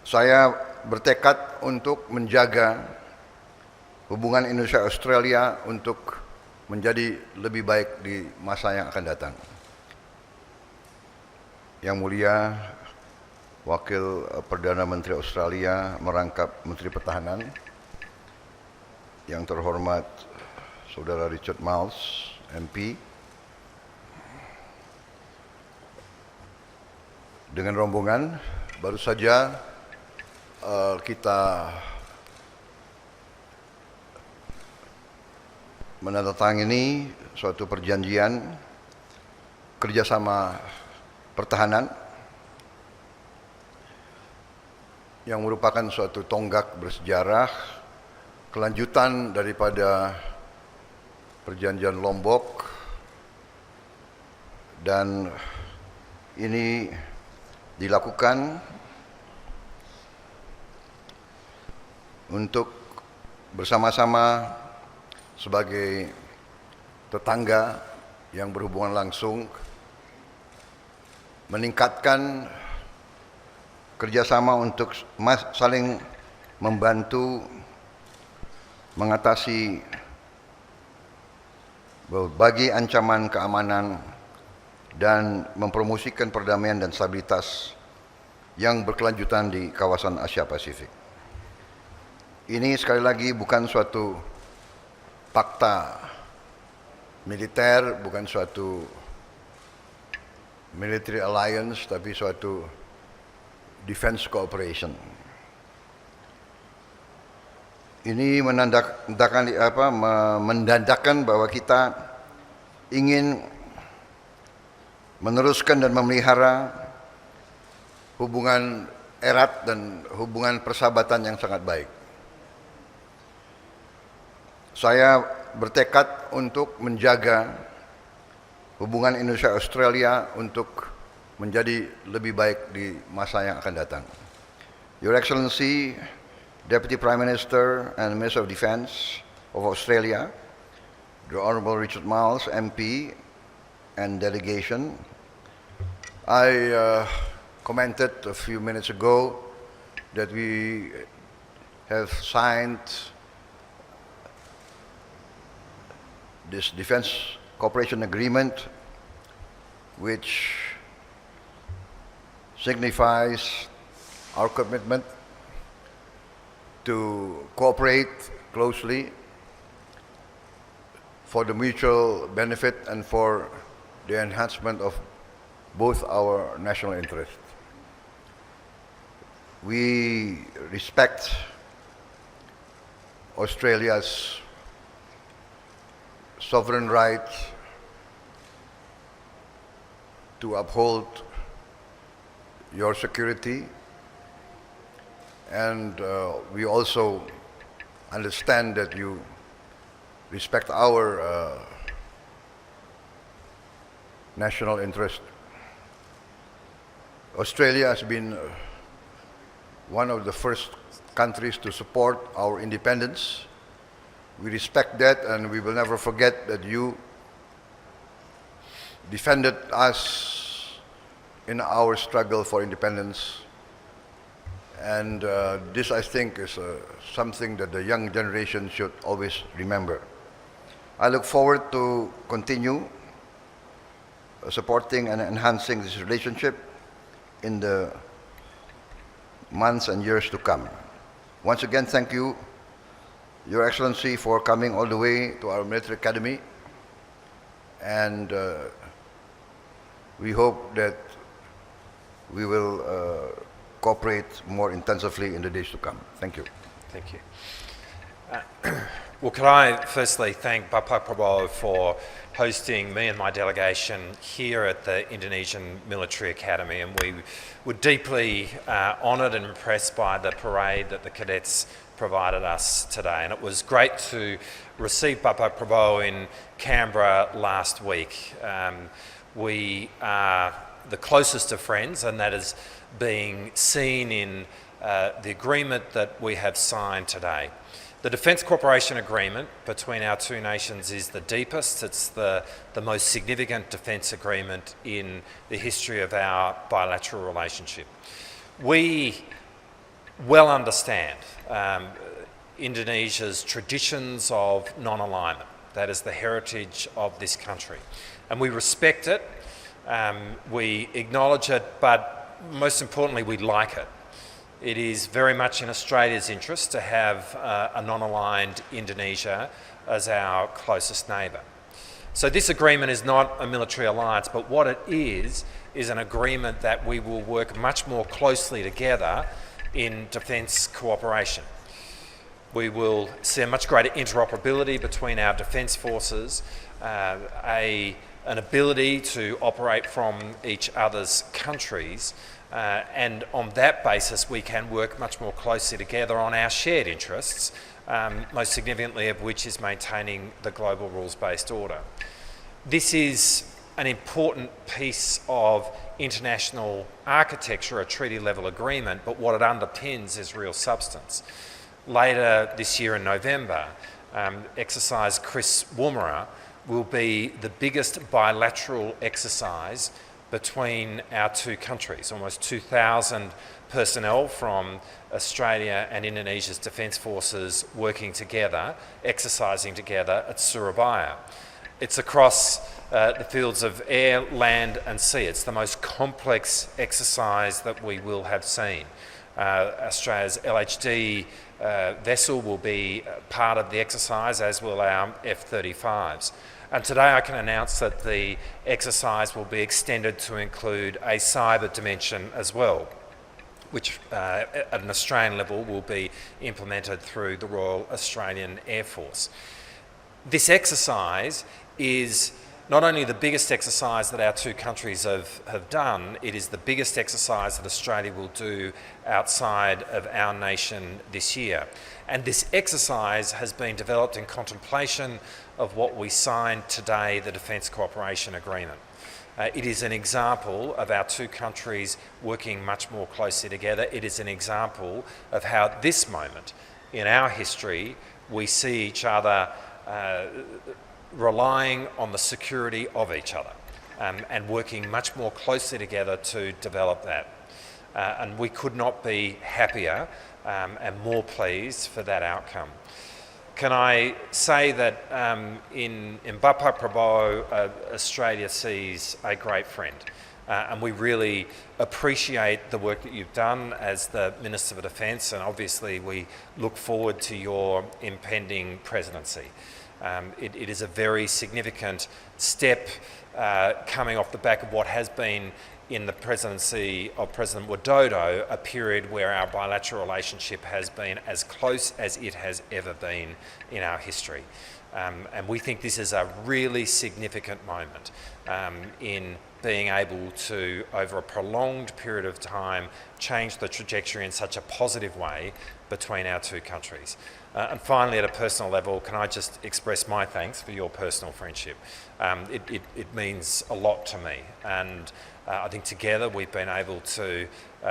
Saya bertekad untuk menjaga hubungan Indonesia-Australia untuk menjadi lebih baik di masa yang akan datang. Yang mulia Wakil Perdana Menteri Australia merangkap Menteri Pertahanan, yang terhormat Saudara Richard Marles, MP, dengan rombongan baru saja kita menandatangani suatu perjanjian kerjasama pertahanan yang merupakan suatu tonggak bersejarah, kelanjutan daripada Perjanjian Lombok, dan ini dilakukan untuk bersama-sama sebagai tetangga yang berhubungan langsung meningkatkan kerjasama untuk saling membantu mengatasi berbagai ancaman keamanan dan mempromosikan perdamaian dan stabilitas yang berkelanjutan di kawasan Asia Pasifik. Ini sekali lagi bukan suatu pakta militer, bukan suatu military alliance, tapi suatu defense cooperation. Ini menandakan bahwa kita ingin meneruskan dan memelihara hubungan erat dan hubungan persahabatan yang sangat baik. Saya bertekad untuk menjaga hubungan Indonesia-Australia untuk menjadi lebih baik di masa yang akan datang. Your Excellency, Deputy Prime Minister and Minister of Defence of Australia, the Honourable Richard Marles, MP, and delegation, I commented a few minutes ago that we have signed this defence cooperation agreement, which signifies our commitment to cooperate closely for the mutual benefit and for the enhancement of both our national interests. We respect Australia's sovereign right to uphold your security, and we also understand that you respect our national interest. Australia has been one of the first countries to support our independence. We respect that, and we will never forget that you defended us in our struggle for independence, and this, I think, is something that the young generation should always remember. I look forward to continue supporting and enhancing this relationship in the months and years to come. Once again, thank you, Your Excellency, for coming all the way to our military academy, and we hope that we will cooperate more intensively in the days to come. Thank you. Thank you. Well, could I firstly thank Bapak Prabowo for hosting me and my delegation here at the Indonesian Military Academy, and we were deeply honoured and impressed by the parade that the cadets provided us today. And it was great to receive Bapak Prabowo in Canberra last week. We are the closest of friends, and that is being seen in the agreement that we have signed today. The Defence Cooperation Agreement between our two nations is the deepest, it's the most significant defence agreement in the history of our bilateral relationship. We well understand Indonesia's traditions of non-alignment. That is the heritage of this country. And we respect it, we acknowledge it, but most importantly, we like it. It is very much in Australia's interest to have a non-aligned Indonesia as our closest neighbour. So this agreement is not a military alliance, but what it is an agreement that we will work much more closely together in defence cooperation. We will see a much greater interoperability between our defence forces, an ability to operate from each other's countries, and on that basis we can work much more closely together on our shared interests, most significantly of which is maintaining the global rules-based order. This is an important piece of international architecture, a treaty-level agreement, but what it underpins is real substance. Later this year in November, exercise Chris Woomera will be the biggest bilateral exercise between our two countries. Almost 2,000 personnel from Australia and Indonesia's defence forces working together, exercising together at Surabaya. It's across the fields of air, land and sea. It's the most complex exercise that we will have seen. Australia's LHD vessel will be part of the exercise, as will our F-35s. And today I can announce that the exercise will be extended to include a cyber dimension as well, which at an Australian level will be implemented through the Royal Australian Air Force. This exercise is not only the biggest exercise that our two countries have done, it is the biggest exercise that Australia will do outside of our nation this year. And this exercise has been developed in contemplation of what we signed today, the Defence Cooperation Agreement. It is an example of our two countries working much more closely together. It is an example of how at this moment in our history we see each other relying on the security of each other and working much more closely together to develop that. And we could not be happier and more pleased for that outcome. Can I say that in Bapak Prabowo, Australia sees a great friend. And we really appreciate the work that you've done as the Minister for Defence, and obviously we look forward to your impending presidency. It is a very significant step coming off the back of what has been in the presidency of President Widodo, a period where our bilateral relationship has been as close as it has ever been in our history. And we think this is a really significant moment in being able to, over a prolonged period of time, change the trajectory in such a positive way between our two countries. And finally, at a personal level, can I just express my thanks for your personal friendship? It means a lot to me, and I think together we've been able to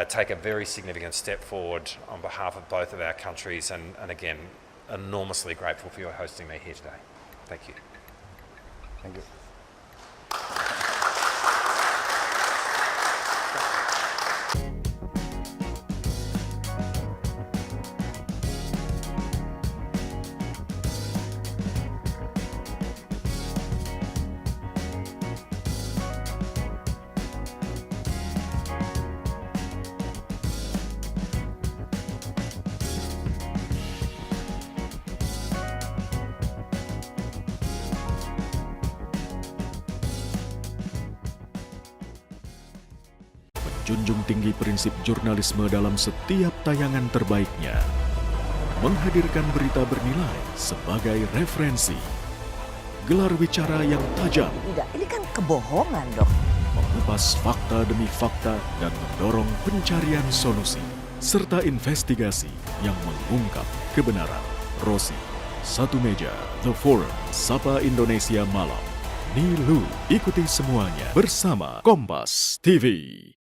take a very significant step forward on behalf of both of our countries, and again, enormously grateful for your hosting me here today. Thank you. Thank you. Junjung tinggi prinsip jurnalisme dalam setiap tayangan terbaiknya. Menghadirkan berita bernilai sebagai referensi. Gelar bicara yang tajam. Tidak, ini kan kebohongan, Dok. Mengupas fakta demi fakta dan mendorong pencarian solusi. Serta investigasi yang mengungkap kebenaran. Rosi, Satu Meja, The Forum, Sapa Indonesia Malam. Nilu, ikuti semuanya bersama Kompas TV.